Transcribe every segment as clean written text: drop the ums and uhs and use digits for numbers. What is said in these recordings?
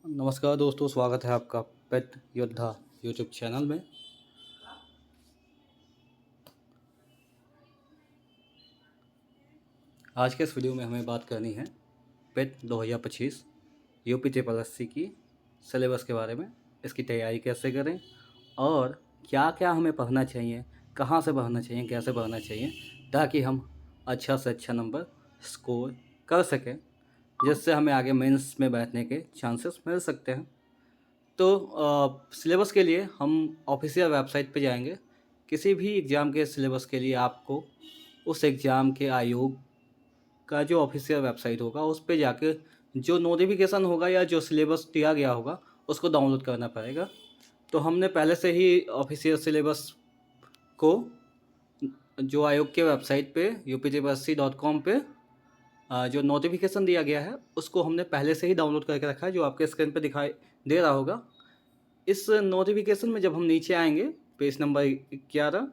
नमस्कार दोस्तों, स्वागत है आपका पेट योद्धा यूट्यूब चैनल में। आज के इस वीडियो में हमें बात करनी है पेट 2025 यूपी ट्रिपल एससी की सिलेबस के बारे में। इसकी तैयारी कैसे करें और क्या क्या हमें पढ़ना चाहिए, कहाँ से पढ़ना चाहिए, कैसे पढ़ना चाहिए, ताकि हम अच्छा से अच्छा नंबर स्कोर कर सकें, जिससे हमें आगे मेंस में बैठने के चांसेस मिल सकते हैं। तो सिलेबस के लिए हम ऑफिशियल वेबसाइट पे जाएंगे। किसी भी एग्ज़ाम के सिलेबस के लिए आपको उस एग्ज़ाम के आयोग का जो ऑफिशियल वेबसाइट होगा उस पे जाके जो नोटिफिकेशन होगा या जो सिलेबस दिया गया होगा उसको डाउनलोड करना पड़ेगा। तो हमने पहले से ही ऑफिशियल सिलेबस को जो आयोग के वेबसाइट पे uptpsc.com पे जो नोटिफिकेशन दिया गया है उसको हमने पहले से ही डाउनलोड करके रखा है, जो आपके स्क्रीन पे दिखाई दे रहा होगा। इस नोटिफिकेशन में जब हम नीचे आएंगे पेज नंबर 11,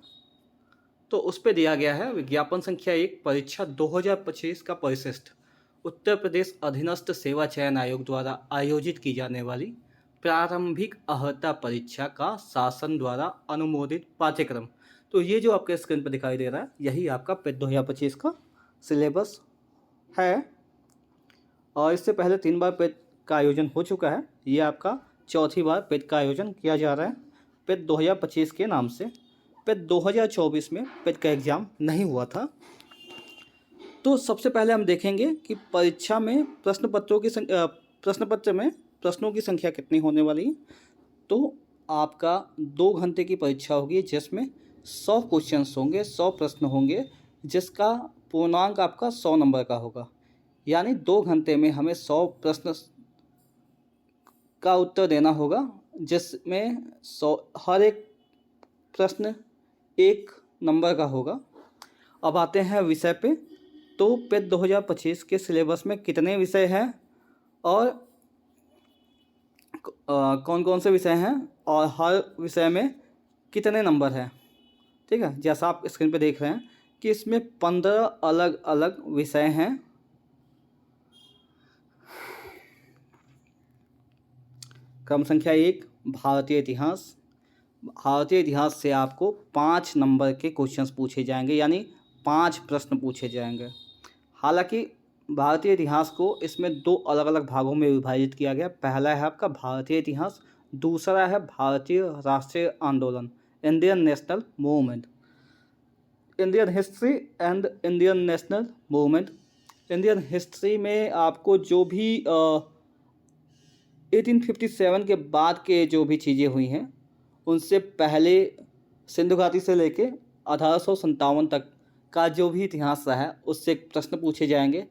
तो उस पर दिया गया है विज्ञापन संख्या 1 परीक्षा 2025 का परिशिष्ट उत्तर प्रदेश अधीनस्थ सेवा चयन आयोग द्वारा आयोजित की जाने वाली प्रारंभिक अर्हता परीक्षा का शासन द्वारा अनुमोदित पाठ्यक्रम। तो ये जो आपके स्क्रीन पर दिखाई दे रहा है यही आपका पेट 2025 का सिलेबस है। और इससे पहले 3 बार पेट का आयोजन हो चुका है। ये आपका चौथी बार पेट का आयोजन किया जा रहा है पेट 2025 के नाम से। पेट 2024 में पेट का एग्ज़ाम नहीं हुआ था। तो सबसे पहले हम देखेंगे कि परीक्षा में प्रश्न पत्र में प्रश्नों की संख्या कितनी होने वाली है। तो आपका 2 घंटे की परीक्षा होगी जिसमें 100 क्वेश्चंस होंगे, 100 प्रश्न होंगे, जिसका पूर्णांक आपका 100 नंबर का होगा। यानी 2 घंटे में हमें 100 प्रश्न का उत्तर देना होगा, जिसमें 100 हर एक प्रश्न 1 नंबर का होगा। अब आते हैं विषय पे। तो पेट 2025 के सिलेबस में कितने विषय हैं और कौन कौन से विषय हैं और हर विषय में कितने नंबर हैं, ठीक है। जैसा आप स्क्रीन पे देख रहे हैं कि इसमें 15 अलग अलग विषय हैं। क्रम संख्या 1 भारतीय इतिहास। भारतीय इतिहास से आपको 5 नंबर के क्वेश्चंस पूछे जाएंगे, यानी 5 प्रश्न पूछे जाएंगे। हालांकि भारतीय इतिहास को इसमें 2 अलग अलग भागों में विभाजित किया गया। पहला है आपका भारतीय इतिहास, दूसरा है भारतीय राष्ट्रीय आंदोलन, Indian national movement, Indian history and Indian national movement. Indian history में आपको जो भी 1857 के बाद के जो भी चीज़ें हुई हैं उनसे पहले सिंधु घाटी से लेके 1857 तक का जो भी इतिहास रहा है उससे प्रश्न पूछे जाएंगे।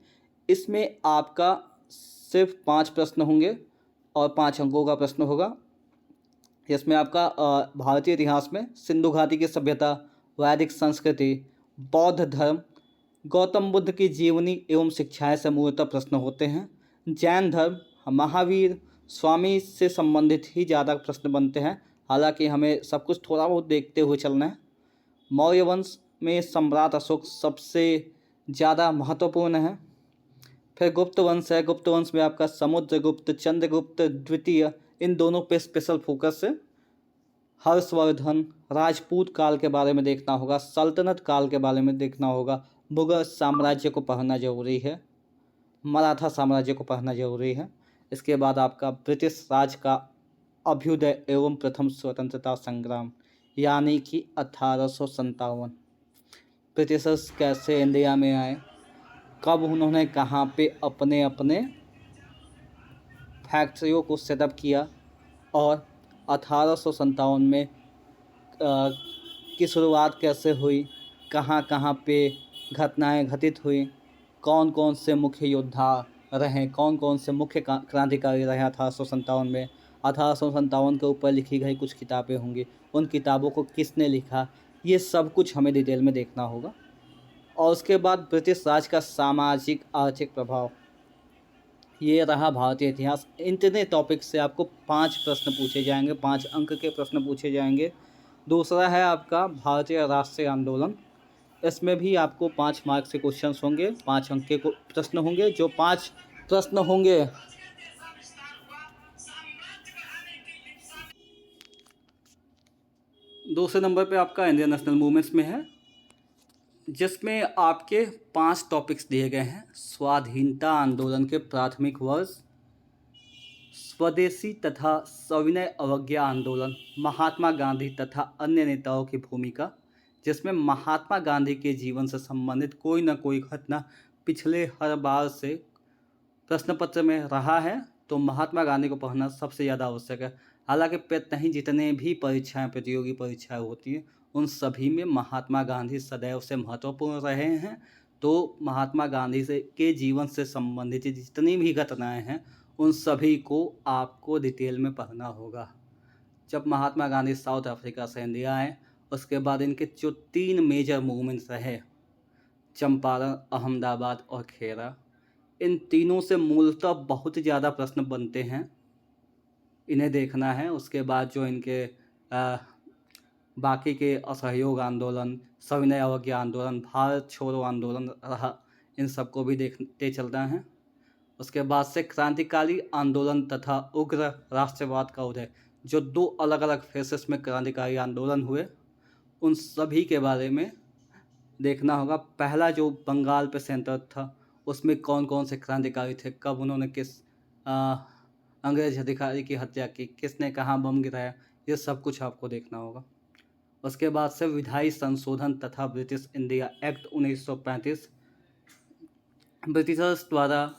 इसमें आपका सिर्फ 5 प्रश्न होंगे और 5 अंकों का प्रश्न होगा। इसमें आपका भारतीय इतिहास में सिंधु घाटी की सभ्यता, वैदिक संस्कृति, बौद्ध धर्म, गौतम बुद्ध की जीवनी एवं शिक्षाएं से मूलतः प्रश्न होते हैं। जैन धर्म, महावीर, स्वामी से संबंधित ही ज़्यादा प्रश्न बनते हैं। हालांकि हमें सब कुछ थोड़ा बहुत देखते हुए चलना है। मौर्य वंश में सम्राट अशोक सबसे ज़्यादा महत्वपूर्ण है। फिर गुप्त वंश है। गुप्त वंश में आपका समुद्रगुप्त, चंद्रगुप्त द्वितीय, इन दोनों पे स्पेशल फोकस है। हर्षवर्धन, राजपूत काल के बारे में देखना होगा, सल्तनत काल के बारे में देखना होगा, मुगल साम्राज्य को पढ़ना जरूरी है, मराठा साम्राज्य को पढ़ना जरूरी है। इसके बाद आपका ब्रिटिश राज का अभ्युदय एवं प्रथम स्वतंत्रता संग्राम, यानी कि 1857। ब्रिटिशर्स कैसे इंडिया में आए, कब उन्होंने कहाँ पे अपने अपने फैक्ट्रियों को सेटअप किया, और 1857 में की शुरुआत कैसे हुई, कहाँ कहाँ पे घटनाएं घटित हुई, कौन कौन से मुख्य योद्धा रहे, कौन कौन से मुख्य क्रांतिकारी रहे 1857 में। 1857 के ऊपर लिखी गई कुछ किताबें होंगी, उन किताबों को किसने लिखा, ये सब कुछ हमें डिटेल में देखना होगा। और उसके बाद ब्रिटिश राज का सामाजिक आर्थिक प्रभाव, ये रहा भारतीय इतिहास। इतने टॉपिक से आपको 5 प्रश्न पूछे जाएंगे, 5 अंक के प्रश्न पूछे जाएंगे। दूसरा है आपका भारतीय राष्ट्रीय आंदोलन। इसमें भी आपको 5 मार्क से क्वेश्चंस होंगे, 5 अंक के प्रश्न होंगे। जो 5 प्रश्न होंगे दूसरे नंबर पे आपका इंडियन नेशनल मूवमेंट्स में है, जिसमें आपके 5 टॉपिक्स दिए गए हैं। स्वाधीनता आंदोलन के प्राथमिक वर्ष, स्वदेशी तथा सविनय अवज्ञा आंदोलन, महात्मा गांधी तथा अन्य नेताओं की भूमिका, जिसमें महात्मा गांधी के जीवन से संबंधित कोई न कोई घटना पिछले हर बार से प्रश्न पत्र में रहा है, तो महात्मा गांधी को पढ़ना सबसे ज़्यादा आवश्यक है। हालांकि नहीं जितने भी परीक्षाएं, प्रतियोगी परीक्षाएं होती हैं, उन सभी में महात्मा गांधी सदैव से महत्वपूर्ण रहे हैं। तो महात्मा गांधी से के जीवन से संबंधित जितनी भी घटनाएं हैं, उन सभी को आपको डिटेल में पढ़ना होगा। जब महात्मा गांधी साउथ अफ्रीका से इंडिया आए, उसके बाद इनके जो 3 मेजर मूवमेंट्स रहे, चंपारण, अहमदाबाद और खेरा, इन तीनों से मूलतः बहुत ज़्यादा प्रश्न बनते हैं, इन्हें देखना है। उसके बाद जो इनके बाकी के असहयोग आंदोलन, सविनय अवज्ञा आंदोलन, भारत छोड़ो आंदोलन रहा, इन सबको भी देखते चलना है। उसके बाद से क्रांतिकारी आंदोलन तथा उग्र राष्ट्रवाद का उदय, जो 2 अलग अलग फेसेस में क्रांतिकारी आंदोलन हुए, उन सभी के बारे में देखना होगा। पहला जो बंगाल पे सेंटर था, उसमें कौन कौन से क्रांतिकारी थे, कब उन्होंने किस अंग्रेज अधिकारी की हत्या की, किसने कहाँ बम गिराया, ये सब कुछ आपको देखना होगा। उसके बाद से विधायी संशोधन तथा ब्रिटिश इंडिया एक्ट 1935, ब्रिटिशर्स द्वारा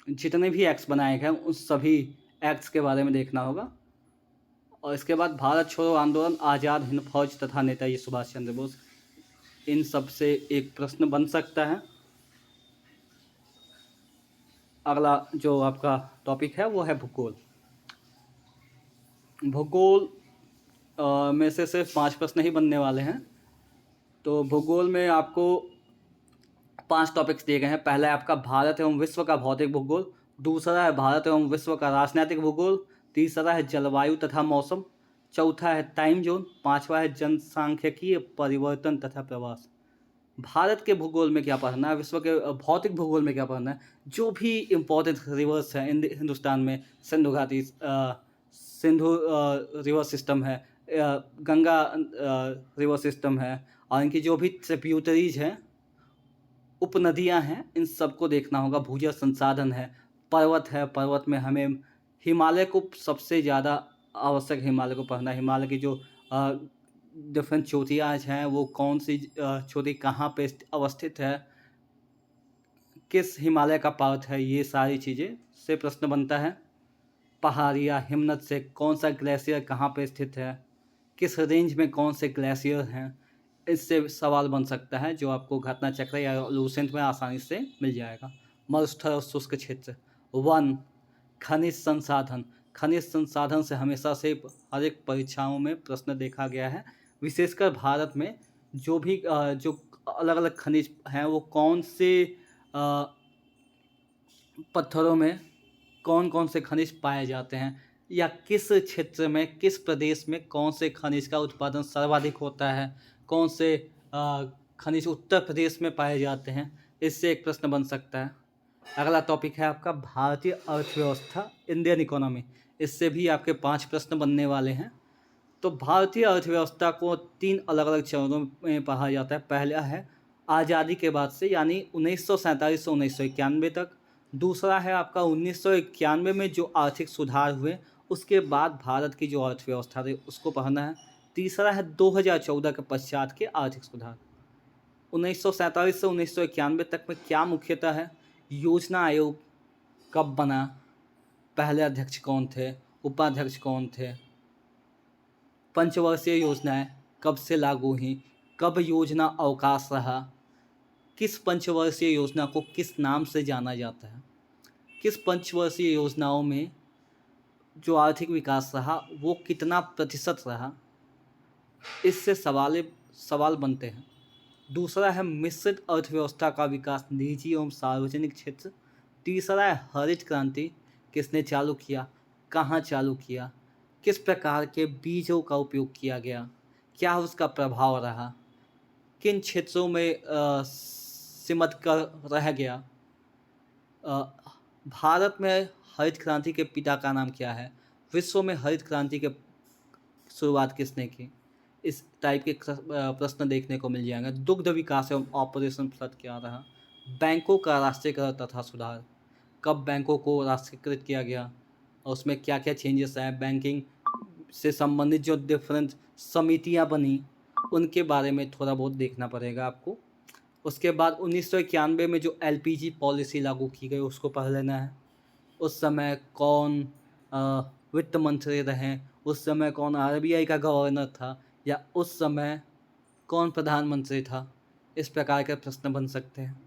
जितने भी एक्ट्स बनाए गए उन सभी एक्ट्स के बारे में देखना होगा। और इसके बाद भारत छोड़ो आंदोलन, आज़ाद हिंद फौज तथा नेताजी सुभाष चंद्र बोस, इन सब से एक प्रश्न बन सकता है। अगला जो आपका टॉपिक है वो है भूगोल। भूगोल में से सिर्फ 5 प्रश्न ही बनने वाले हैं। तो भूगोल में आपको 5 टॉपिक्स दिए गए हैं। पहला है आपका भारत एवं विश्व का भौतिक भूगोल, दूसरा है भारत एवं विश्व का राजनीतिक भूगोल, तीसरा है जलवायु तथा मौसम, चौथा है टाइम जोन, पांचवा है जनसांख्यिकीय परिवर्तन तथा प्रवास। भारत के भूगोल में क्या पढ़ना है, विश्व के भौतिक भूगोल में क्या पढ़ना है, जो भी इम्पोर्टेंट रिवर्स हैं हिंदुस्तान में, सिंधु घाटी, सिंधु रिवर सिस्टम है, गंगा रिवर सिस्टम है, और इनकी जो भी ट्रिब्यूटरीज हैं, उपनदियां हैं, इन सबको देखना होगा। भूजल संसाधन है, पर्वत है, पर्वत में हमें हिमालय को सबसे ज़्यादा आवश्यक, हिमालय को पढ़ना। हिमालय की जो डिफरेंट चोटियाँ हैं, वो कौन सी चोटी कहाँ पे अवस्थित है, किस हिमालय का पार्ट है, ये सारी चीज़ें से प्रश्न बनता है। पहाड़ियाँ, हिमनद से कौन सा ग्लेशियर कहाँ पे स्थित है, किस रेंज में कौन से ग्लेशियर हैं, इससे सवाल बन सकता है, जो आपको घटना चक्र या लूसेंट में आसानी से मिल जाएगा। मरुस्थल और शुष्क क्षेत्र, वन, खनिज संसाधन, खनिज संसाधन से हमेशा से हर एक परीक्षाओं में प्रश्न देखा गया है। विशेषकर भारत में जो भी जो अलग अलग खनिज हैं, वो कौन से पत्थरों में कौन कौन से खनिज पाए जाते हैं, या किस क्षेत्र में, किस प्रदेश में कौन से खनिज का उत्पादन सर्वाधिक होता है, कौन से खनिज उत्तर प्रदेश में पाए जाते हैं, इससे एक प्रश्न बन सकता है। अगला टॉपिक है आपका भारतीय अर्थव्यवस्था, इंडियन इकोनॉमी, इससे भी आपके 5 प्रश्न बनने वाले हैं। तो भारतीय अर्थव्यवस्था को 3 अलग अलग चरणों में पढ़ा जाता है। पहला है आज़ादी के बाद से, यानी 1947 से 1991 तक। दूसरा है आपका 1991 में जो आर्थिक सुधार हुए, उसके बाद भारत की जो अर्थव्यवस्था थी उसको पढ़ना है। तीसरा है 2014 के पश्चात के आर्थिक सुधार। 1947 से 1991 तक में क्या मुख्यतः है, योजना आयोग कब बना, पहले अध्यक्ष कौन थे, उपाध्यक्ष कौन थे, पंचवर्षीय योजनाएं कब से लागू हुई, कब योजना अवकाश रहा, किस पंचवर्षीय योजना को किस नाम से जाना जाता है, किस पंचवर्षीय योजनाओं में जो आर्थिक विकास रहा वो कितना प्रतिशत रहा, इससे सवाल बनते हैं। दूसरा है मिश्रित अर्थव्यवस्था का विकास, निजी एवं सार्वजनिक क्षेत्र। तीसरा है हरित क्रांति, किसने चालू किया, कहाँ चालू किया, किस प्रकार के बीजों का उपयोग किया गया, क्या उसका प्रभाव रहा, किन क्षेत्रों में सिमट कर रह गया। भारत में हरित क्रांति के पिता का नाम क्या है? विश्व में हरित क्रांति के शुरुआत किसने की? इस टाइप के प्रश्न देखने को मिल जाएंगे। दुग्ध विकास एवं ऑपरेशन फ्लड क्या रहा? बैंकों का राष्ट्रीयकरण तथा सुधार, कब बैंकों को राष्ट्रीयकृत किया गया और उसमें क्या क्या चेंजेस आए? बैंकिंग से संबंधित जो डिफरेंट समितियां बनी उनके बारे में थोड़ा बहुत देखना पड़ेगा आपको। उसके बाद 1991 में जो एलपीजी पॉलिसी लागू की गई उसको पढ़ लेना है। उस समय कौन वित्त मंत्री रहे, उस समय कौन आरबीआई का गवर्नर था, या उस समय कौन प्रधानमंत्री था, इस प्रकार के प्रश्न बन सकते हैं।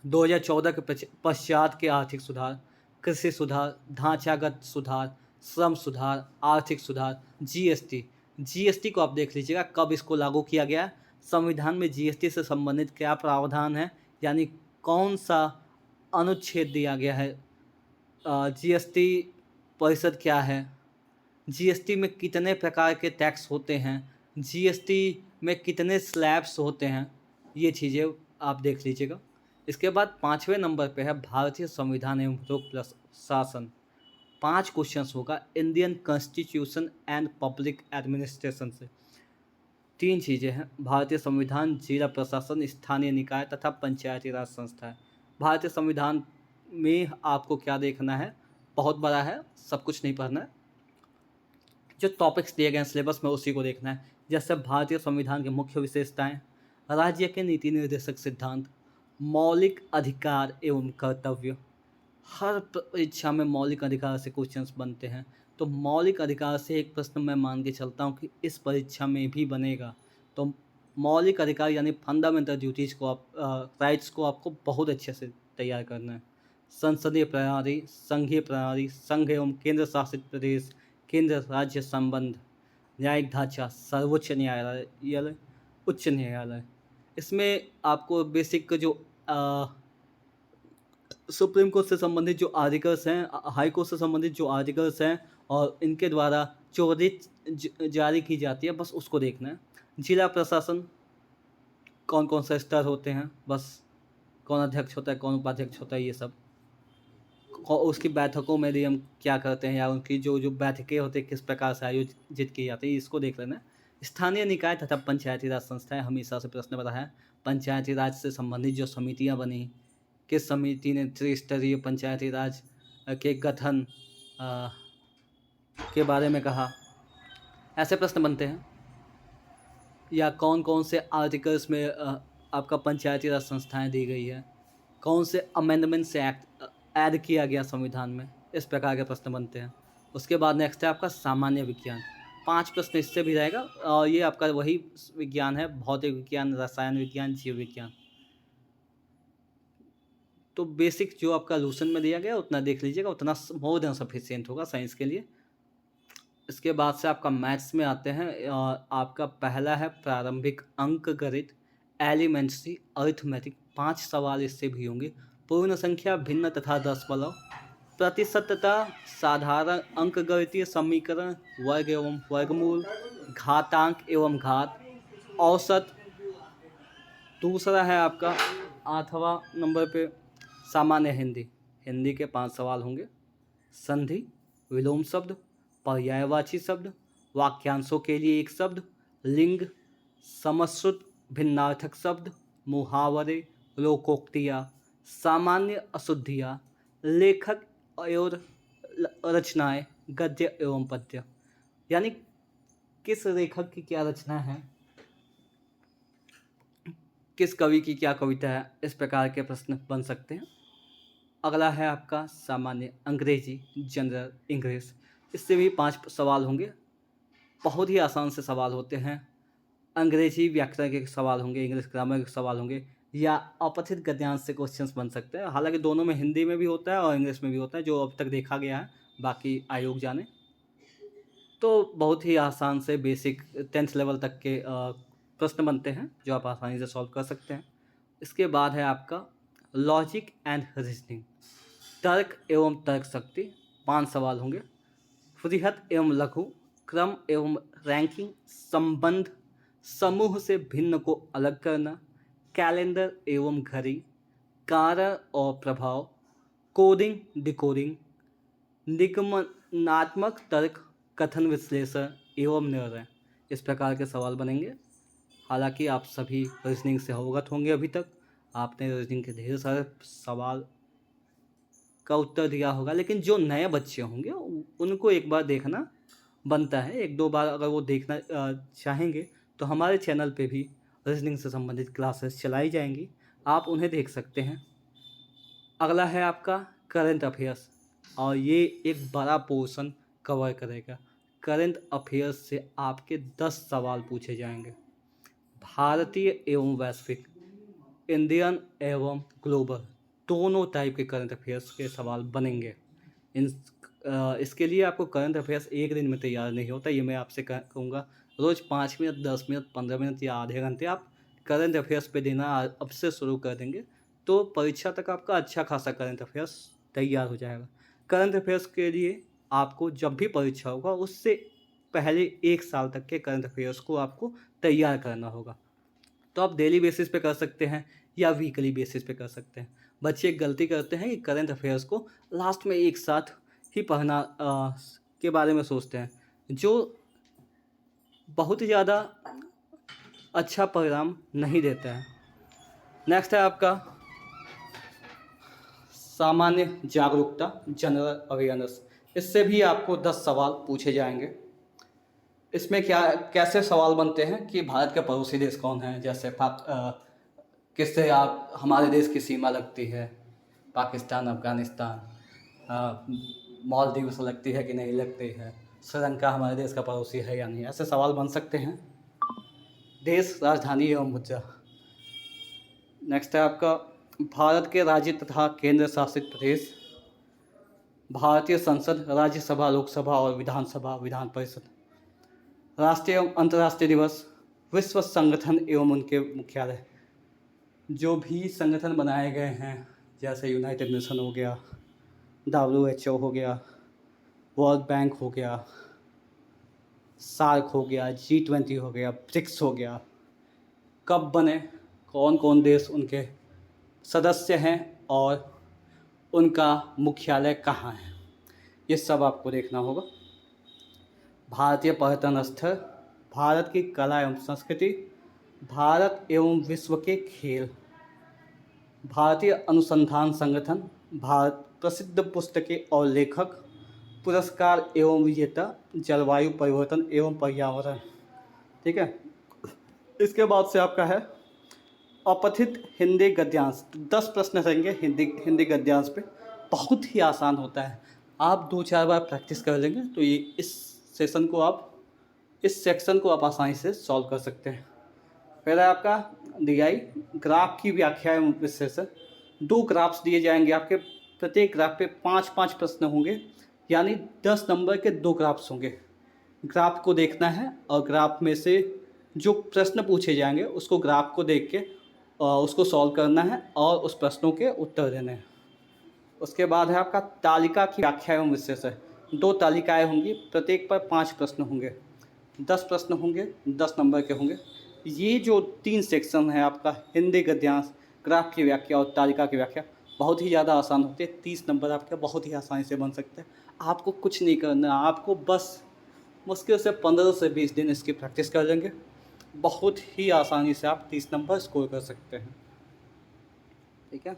2014 के पश्चात के आर्थिक सुधार, कृषि सुधार, ढांचागत सुधार, श्रम सुधार, आर्थिक सुधार, जीएसटी। जीएसटी को आप देख लीजिएगा कब इसको लागू किया गया, संविधान में जीएसटी से संबंधित क्या प्रावधान है, यानी कौन सा अनुच्छेद दिया गया है, जीएसटी परिषद क्या है, जीएसटी में कितने प्रकार के टैक्स होते हैं, जीएसटी में कितने स्लैब्स होते हैं, ये चीज़ें आप देख लीजिएगा। इसके बाद 5वें नंबर पे है भारतीय संविधान एवं लोक प्रशासन। 5 क्वेश्चंस होगा Indian constitution and public administration से। 3 चीज़ें हैं, भारतीय संविधान, जिला प्रशासन, स्थानीय निकाय तथा पंचायती राज संस्थाएं। भारतीय संविधान में आपको क्या देखना है, बहुत बड़ा है, सब कुछ नहीं पढ़ना है, जो टॉपिक्स दिए गए हैं सिलेबस में उसी को देखना है। जैसे भारतीय संविधान की मुख्य विशेषताएं, राज्य के नीति निर्देशक सिद्धांत, मौलिक अधिकार एवं कर्तव्य। हर परीक्षा में मौलिक अधिकार से क्वेश्चंस बनते हैं, तो मौलिक अधिकार से एक प्रश्न मैं मान के चलता हूँ कि इस परीक्षा में भी बनेगा। तो मौलिक अधिकार यानी फंडामेंटल ड्यूटीज़ को आप राइट्स को आपको बहुत अच्छे से तैयार करना है। संसदीय प्रणाली, संघीय प्रणाली, संघ एवं केंद्र शासित प्रदेश, केंद्र राज्य संबंध, न्यायिक ढांचा, सर्वोच्च न्यायालय, उच्च न्यायालय। इसमें आपको बेसिक जो सुप्रीम कोर्ट से संबंधित जो आर्टिकल्स हैं, हाई कोर्ट से संबंधित जो आर्टिकल्स हैं और इनके द्वारा जो रिट जारी की जाती है, बस उसको देखना है। जिला प्रशासन, कौन कौन सा स्तर होते हैं, बस कौन अध्यक्ष होता है, कौन उपाध्यक्ष होता है, ये सब। उसकी बैठकों में भी हम क्या करते हैं, या उनकी जो जो बैठकें होती हैं किस प्रकार से आयोजित की जाती है, इसको देख लेना है। स्थानीय निकाय तथा पंचायती राज संस्थाएं, हमेशा से प्रश्न बना है। पंचायती राज से संबंधित जो समितियां बनी, किस समिति ने त्रिस्तरीय पंचायती राज के गठन के बारे में कहा, ऐसे प्रश्न बनते हैं। या कौन कौन से आर्टिकल्स में आपका पंचायती राज संस्थाएं दी गई है, कौन से अमेंडमेंट से एक्ट ऐड किया गया संविधान में, इस प्रकार के प्रश्न बनते हैं। उसके बाद नेक्स्ट है आपका सामान्य विज्ञान। 5 प्रश्न इससे भी रहेगा, और ये आपका वही विज्ञान है, भौतिक विज्ञान, रसायन विज्ञान, जीव विज्ञान। तो बेसिक जो आपका लूसन में दिया गया उतना देख लीजिएगा, उतना मोर देन सफिशिएंट होगा साइंस के लिए। इसके बाद से आपका मैथ्स में आते हैं, आपका पहला है प्रारंभिक अंक गणित, एलिमेंट्री अरिथमेटिक। 5 सवाल इससे भी होंगे। पूर्ण संख्या, भिन्न तथा दशमलव, प्रतिशतता, साधारण अंकगणितीय समीकरण, वर्ग एवं वर्गमूल, घातांक एवं घात, औसत। दूसरा है आपका 8वां नंबर पे सामान्य हिंदी। हिंदी के 5 सवाल होंगे। संधि, विलोम शब्द, पर्यायवाची शब्द, वाक्यांशों के लिए एक शब्द, लिंग, समश्रुत भिन्नार्थक शब्द, मुहावरे, लोकोक्तियाँ, सामान्य अशुद्धियाँ, लेखक और रचनाएं, गद्य एवं पद्य। यानी किस लेखक की क्या रचना है, किस कवि की क्या कविता है, इस प्रकार के प्रश्न बन सकते हैं। अगला है आपका सामान्य अंग्रेजी, जनरल इंग्लिश। इससे भी 5 सवाल होंगे। बहुत ही आसान से सवाल होते हैं। अंग्रेजी व्याकरण के सवाल होंगे, इंग्लिश ग्रामर के सवाल होंगे, या अपठित गद्यांश से क्वेश्चंस बन सकते हैं। हालांकि दोनों में, हिंदी में भी होता है और इंग्लिश में भी होता है, जो अब तक देखा गया है, बाकी आयोग जाने। तो बहुत ही आसान से बेसिक 10th लेवल तक के प्रश्न बनते हैं जो आप आसानी से सॉल्व कर सकते हैं। इसके बाद है आपका लॉजिक एंड रीजनिंग, तर्क एवं तर्क शक्ति। 5 सवाल होंगे। बृहत एवं लघु, क्रम एवं रैंकिंग, संबंध, समूह से भिन्न को अलग करना, कैलेंडर एवं घड़ी, कारण और प्रभाव, कोडिंग डिकोडिंग, निगमनात्मक तर्क, कथन विश्लेषण एवं निर्णय, इस प्रकार के सवाल बनेंगे। हालांकि आप सभी रीजनिंग से अवगत होंगे, अभी तक आपने रीजनिंग के ढेर सारे सवाल का उत्तर दिया होगा, लेकिन जो नए बच्चे होंगे उनको एक बार देखना बनता है। एक दो बार अगर वो देखना चाहेंगे तो हमारे चैनल पे भी रीजनिंग से संबंधित क्लासेस चलाई जाएंगी, आप उन्हें देख सकते हैं। अगला है आपका करंट अफेयर्स, और ये एक बड़ा पोर्शन कवर करेगा। करंट अफेयर्स से आपके 10 सवाल पूछे जाएंगे, भारतीय एवं वैश्विक, इंडियन एवं ग्लोबल, दोनों टाइप के करंट अफेयर्स के सवाल बनेंगे। इसके लिए आपको करंट अफेयर्स एक दिन में तैयार नहीं होता, ये मैं आपसे कहूँगा। रोज़ 5 मिनट, 10 मिनट, 15 मिनट या आधे घंटे आप करंट अफेयर्स पे देना अब से शुरू कर देंगे तो परीक्षा तक आपका अच्छा खासा करंट अफेयर्स तैयार हो जाएगा। करंट अफेयर्स के लिए आपको जब भी परीक्षा होगा उससे पहले 1 साल तक के करंट अफेयर्स को आपको तैयार करना होगा। तो आप डेली बेसिस पे कर सकते हैं या वीकली बेसिस पे कर सकते हैं। बच्चे एक गलती करते हैं कि करंट अफेयर्स को लास्ट में एक साथ ही पढ़ना के बारे में सोचते हैं, जो बहुत ही ज़्यादा अच्छा परिणाम नहीं देता है। नेक्स्ट है आपका सामान्य जागरूकता, जनरल अवेयरनेस। इससे भी आपको 10 सवाल पूछे जाएंगे। इसमें क्या कैसे सवाल बनते हैं कि भारत के पड़ोसी देश कौन हैं, जैसे किससे आप हमारे देश की सीमा लगती है, पाकिस्तान, अफ़गानिस्तान, मालदीव से लगती है कि नहीं लगती है, श्रीलंका हमारे देश का पड़ोसी है या नहीं, ऐसे सवाल बन सकते हैं। देश, राजधानी एवं मुद्रा। नेक्स्ट है आपका भारत के राज्य तथा केंद्र शासित प्रदेश, भारतीय संसद, राज्यसभा, लोकसभा और विधानसभा, विधान परिषद, राष्ट्रीय एवं अंतर्राष्ट्रीय दिवस, विश्व संगठन एवं उनके मुख्यालय। जो भी संगठन बनाए गए हैं, जैसे यूनाइटेड नेशन हो गया, WHO हो गया, वर्ल्ड बैंक हो गया, सार्क हो गया, G20 हो गया, ब्रिक्स हो गया, कब बने, कौन कौन देश उनके सदस्य हैं और उनका मुख्यालय कहाँ है, ये सब आपको देखना होगा। भारतीय पर्यटन स्थल, भारत की कला एवं संस्कृति, भारत एवं विश्व के खेल, भारतीय अनुसंधान संगठन, भारत, प्रसिद्ध पुस्तकें और लेखक, पुरस्कार एवं विजेता, जलवायु परिवर्तन एवं पर्यावरण। ठीक है, इसके बाद से आपका है अपठित हिंदी गद्यांश। 10 प्रश्न रहेंगे हिंदी गद्यांश पे, बहुत ही आसान होता है। आप 2-4 बार प्रैक्टिस कर लेंगे तो ये इस सेक्शन को आप आसानी से सॉल्व कर सकते हैं। पहला आपका DI, ग्राफ की व्याख्या एवं विश्लेषण। 2 ग्राफ्स दिए जाएंगे आपके, प्रत्येक ग्राफ पे 5-5 प्रश्न होंगे, यानी 10 नंबर के 2 ग्राफ्स होंगे। ग्राफ को देखना है और ग्राफ में से जो प्रश्न पूछे जाएंगे उसको ग्राफ को देख के उसको सॉल्व करना है और उस प्रश्नों के उत्तर देने हैं। उसके बाद है आपका तालिका की व्याख्या एवं विश्लेषण। 2 तालिकाएं होंगी, प्रत्येक पर 5 प्रश्न होंगे, 10 प्रश्न होंगे, 10 नंबर के होंगे। ये जो 3 सेक्शन है आपका, हिंदी गद्यांश, ग्राफ की व्याख्या और तालिका की व्याख्या, बहुत ही ज़्यादा आसान होते हैं। 30 नंबर आपके बहुत ही आसानी से बन सकते हैं। आपको कुछ नहीं करना, आपको बस मुश्किल से 15 से 20 दिन इसकी प्रैक्टिस कर लेंगे, बहुत ही आसानी से आप 30 नंबर स्कोर कर सकते हैं। ठीक है,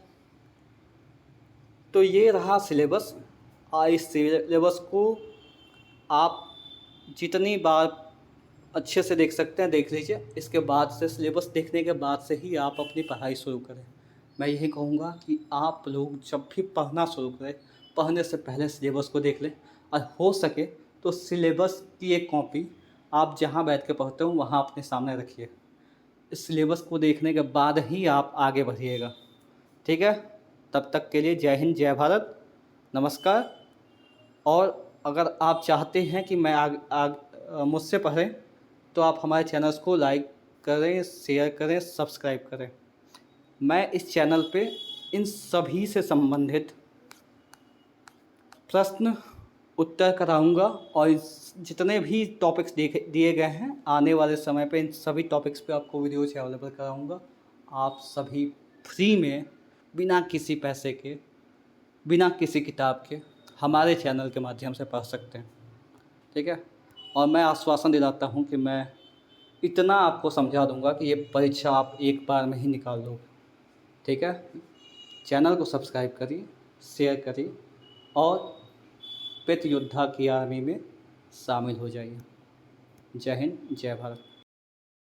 तो ये रहा सिलेबस। इस सिलेबस को आप जितनी बार अच्छे से देख सकते हैं देख लीजिए। इसके बाद से सिलेबस देखने के बाद से ही आप अपनी पढ़ाई शुरू करें। मैं यही कहूँगा कि आप लोग जब भी पढ़ना शुरू करें, पढ़ने से पहले सिलेबस को देख लें, और हो सके तो सिलेबस की एक कॉपी आप जहाँ बैठ के पढ़ते हो वहाँ अपने सामने रखिए। इस सिलेबस को देखने के बाद ही आप आगे बढ़िएगा। ठीक है, तब तक के लिए जय हिंद, जय भारत, नमस्कार। और अगर आप चाहते हैं कि मैं मुझसे पढ़ें तो आप हमारे चैनल्स को लाइक करें, शेयर करें, सब्सक्राइब करें। मैं इस चैनल पे इन सभी से संबंधित प्रश्न उत्तर कराऊंगा, और जितने भी टॉपिक्स दिए गए हैं आने वाले समय पे इन सभी टॉपिक्स पे आपको वीडियोज अवेलेबल कराऊंगा। आप सभी फ्री में, बिना किसी पैसे के, बिना किसी किताब के हमारे चैनल के माध्यम से पढ़ सकते हैं। ठीक है, और मैं आश्वासन दिलाता हूँ कि मैं इतना आपको समझा दूंगा कि ये परीक्षा आप एक बार में ही निकाल लोगे। ठीक है, चैनल को सब्सक्राइब करिए, शेयर करिए और पेट योद्धा की आर्मी में शामिल हो जाइए। जय हिंद, जय भारत।